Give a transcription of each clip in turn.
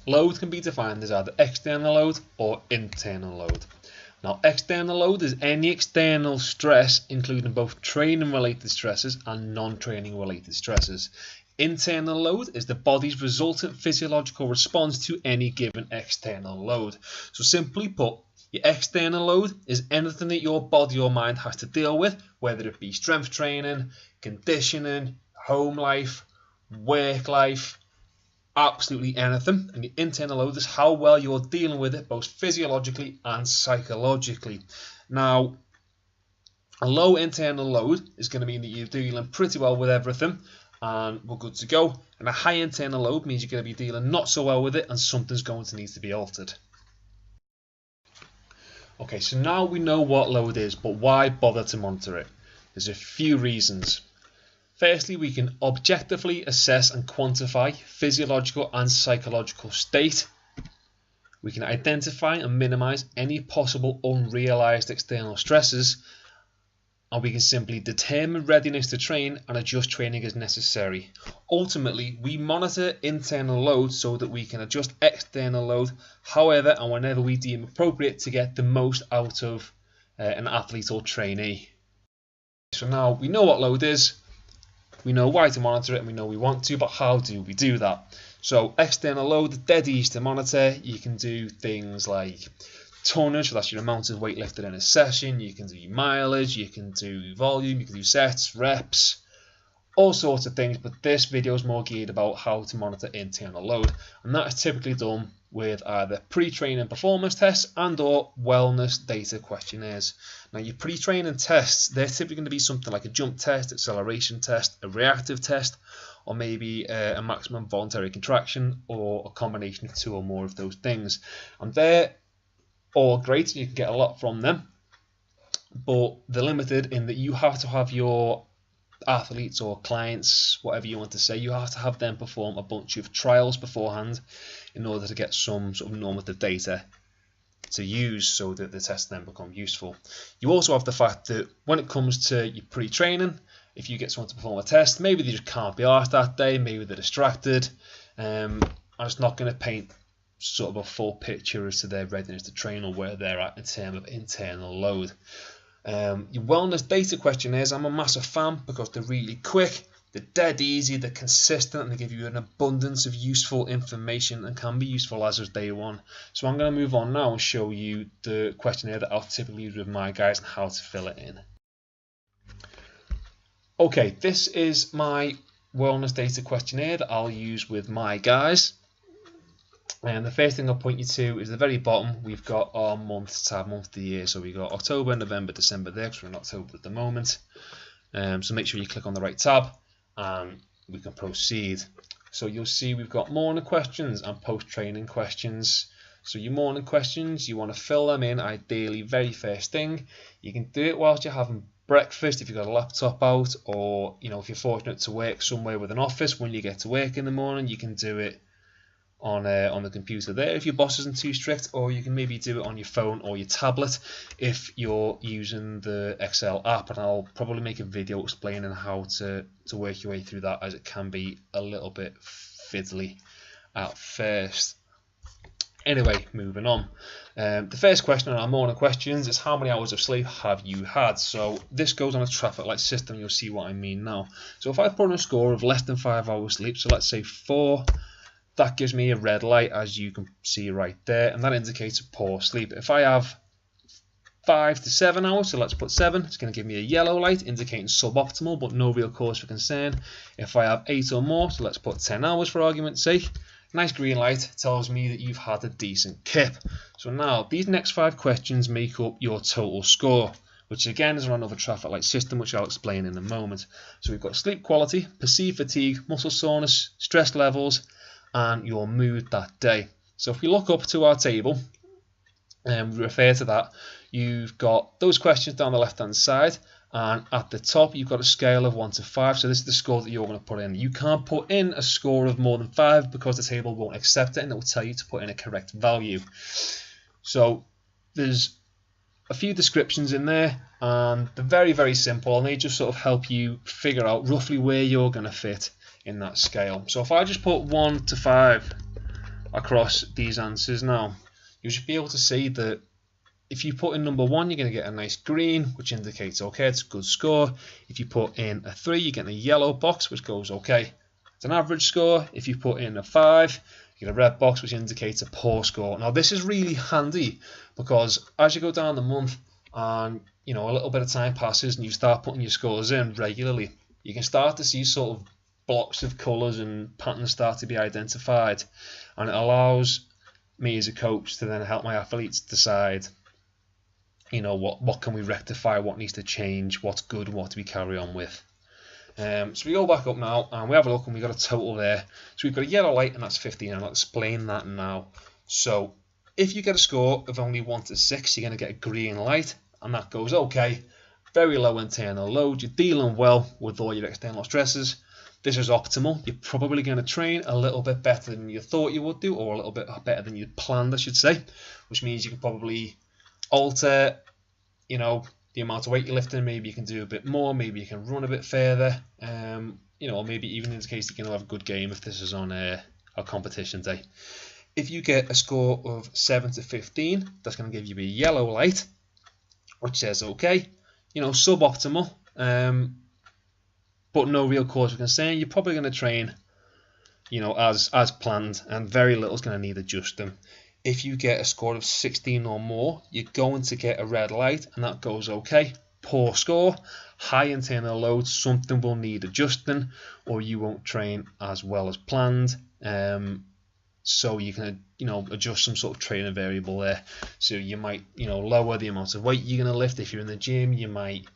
Load can be defined as either external load or internal load. Now, external load is any external stress, including both training-related stresses and non-training related stresses. Internal load is the body's resultant physiological response to any given external load. So simply put, your external load is anything that your body or mind has to deal with, whether it be strength training, conditioning, home life, work life, absolutely anything. And the internal load is how well you're dealing with it, both physiologically and psychologically. Now, a low internal load is going to mean that you're dealing pretty well with everything and we're good to go. And a high internal load means you're going to be dealing not so well with it and something's going to need to be altered. Okay, so now we know what load is, but why bother to monitor it? There's a few reasons. Firstly, we can objectively assess and quantify physiological and psychological state. We can identify and minimize any possible unrealized external stresses. And we can simply determine readiness to train and adjust training as necessary. Ultimately, we monitor internal load so that we can adjust external load however and whenever we deem appropriate to get the most out of an athlete or trainee. So now we know what load is, we know why to monitor it, and we know we want to, but how do we do that? So external load, dead easy to monitor. You can do things like tonnage, so that's your amount of weight lifted in a session. You can do your mileage, you can do volume, you can do sets, reps, all sorts of things, but this video is more geared about how to monitor internal load, and that is typically done with either pre-training performance tests and or wellness data questionnaires. Now, your pre-training tests, they're typically going to be something like a jump test, acceleration test, a reactive test, or maybe a maximum voluntary contraction, or a combination of two or more of those things. And they're all great, you can get a lot from them, but they're limited in that you have to have your athletes or clients, whatever you want to say, you have to have them perform a bunch of trials beforehand in order to get some sort of normative data to use so that the tests then become useful. You also have the fact that when it comes to your pre-training, if you get someone to perform a test, maybe they just can't be arsed that day, maybe they're distracted, and it's not going to paint sort of a full picture as to their readiness to train or where they're at in terms of internal load. Your wellness data questionnaires, I'm a massive fan because they're really quick, they're dead easy, they're consistent, and they give you an abundance of useful information and can be useful as of day one. So I'm going to move on now and show you the questionnaire that I'll typically use with my guys and how to fill it in. Okay, this is my wellness data questionnaire that I'll use with my guys. And the first thing I'll point you to is the very bottom. We've got our month tab, month of the year. So we've got October, November, December there, because we're in October at the moment. So make sure you click on the right tab and we can proceed. So you'll see we've got morning questions and post-training questions. So your morning questions, you want to fill them in ideally very first thing. You can do it whilst you're having breakfast if you've got a laptop out, or if you're fortunate to work somewhere with an office, when you get to work in the morning, you can do it on the computer there if your boss isn't too strict, or you can maybe do it on your phone or your tablet if you're using the Excel app, and I'll probably make a video explaining how to work your way through that, as it can be a little bit fiddly at first. Anyway, moving on. The first question on our morning questions is how many hours of sleep have you had? So this goes on a traffic light system, you'll see what I mean now. So if I put in a score of less than 5 hours sleep, so let's say 4, that gives me a red light, as you can see right there, and that indicates a poor sleep. If I have 5 to 7 hours, so let's put 7, it's going to give me a yellow light indicating suboptimal but no real cause for concern. If I have 8 or more, so let's put 10 hours for argument's sake, nice green light tells me that you've had a decent kip. So now these next 5 questions make up your total score, which again is on another traffic light system, which I'll explain in a moment. So we've got sleep quality, perceived fatigue, muscle soreness, stress levels, and your mood that day. So if we look up to our table and we refer to that, you've got those questions down the left hand side, and at the top you've got a scale of 1 to 5. So this is the score that you're going to put in. You can't put in a score of more than 5 because the table won't accept it, and it will tell you to put in a correct value. So there's a few descriptions in there, and they're very, very simple, and they just sort of help you figure out roughly where you're going to fit in that scale. So if I just put 1 to 5, across these answers now, you should be able to see that if you put in number 1, you're going to get a nice green, which indicates okay, it's a good score. If you put in a 3, you get a yellow box, which goes okay, it's an average score. If you put in a 5, you get a red box, which indicates a poor score. Now this is really handy because as you go down the month and a little bit of time passes and you start putting your scores in regularly, you can start to see sort of blocks of colours and patterns start to be identified, and it allows me as a coach to then help my athletes decide what can we rectify, what needs to change, what's good, what do we carry on with. So we go back up now and we have a look, and we got a total there. So we've got a yellow light, and that's 15, and I'll explain that now. So if you get a score of only 1 to 6, you're going to get a green light, and that goes okay, very low internal load, you're dealing well with all your external stresses. This is optimal. You're probably going to train a little bit better than you thought you would do, or a little bit better than you'd planned, I should say, which means you can probably alter the amount of weight you're lifting. Maybe you can do a bit more, maybe you can run a bit further, or maybe even in this case you can have a good game if this is on a competition day. If you get a score of 7 to 15, that's going to give you a yellow light, which says okay, suboptimal, but no real cause for concern. You're probably going to train as planned, and very little is going to need adjusting. If you get a score of 16 or more, you're going to get a red light, and that goes okay, poor score, high internal load, something will need adjusting, or you won't train as well as planned. So you can adjust some sort of training variable there. So you might lower the amount of weight you're going to lift. If you're in the gym, you might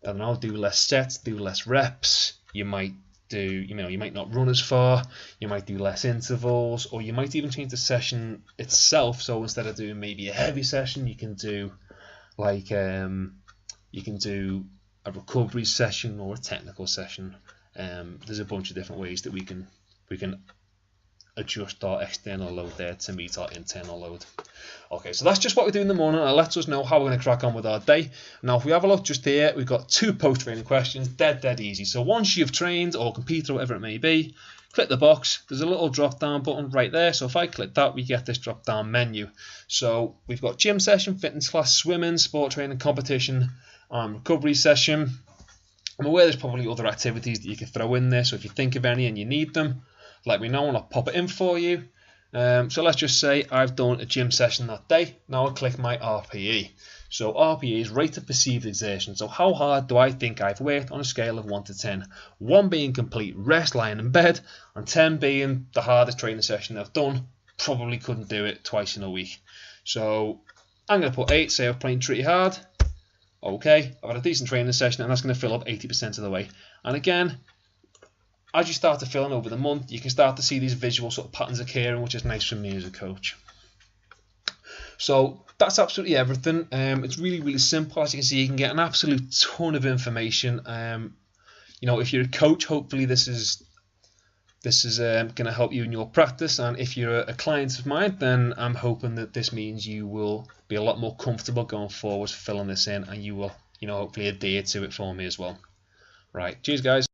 do less sets, do less reps. You might you might not run as far, you might do less intervals, or you might even change the session itself. So instead of doing maybe a heavy session, you can do a recovery session or a technical session. There's a bunch of different ways that we can adjust our external load there to meet our internal load. Okay, so that's just what we do in the morning, and it lets us know how we're going to crack on with our day. Now if we have a look just here, we've got 2 post-training questions, dead easy. So once you've trained or competed or whatever it may be, click the box, there's a little drop down button right there. So if I click that, we get this drop down menu. So we've got gym session, fitness class, swimming, sport training, competition, recovery session. I'm aware there's probably other activities that you could throw in there, so if you think of any and you need them, let me know and I'll pop it in for you. So let's just say I've done a gym session that day. Now I'll click my RPE. So RPE is rate of perceived exertion. So how hard do I think I've worked on a scale of 1 to 10? 1 being complete rest, lying in bed, and 10 being the hardest training session I've done. Probably couldn't do it twice in a week. So I'm going to put 8, say I've trained pretty hard. Okay, I've had a decent training session, and that's going to fill up 80% of the way. And again, as you start to fill in over the month, you can start to see these visual sort of patterns occurring, which is nice for me as a coach. So that's absolutely everything. It's really simple. As you can see, you can get an absolute ton of information. If you're a coach, hopefully this is going to help you in your practice, and if you're a client of mine, then I'm hoping that this means you will be a lot more comfortable going forward filling this in, and you will hopefully adhere to it for me as well. Right, cheers guys.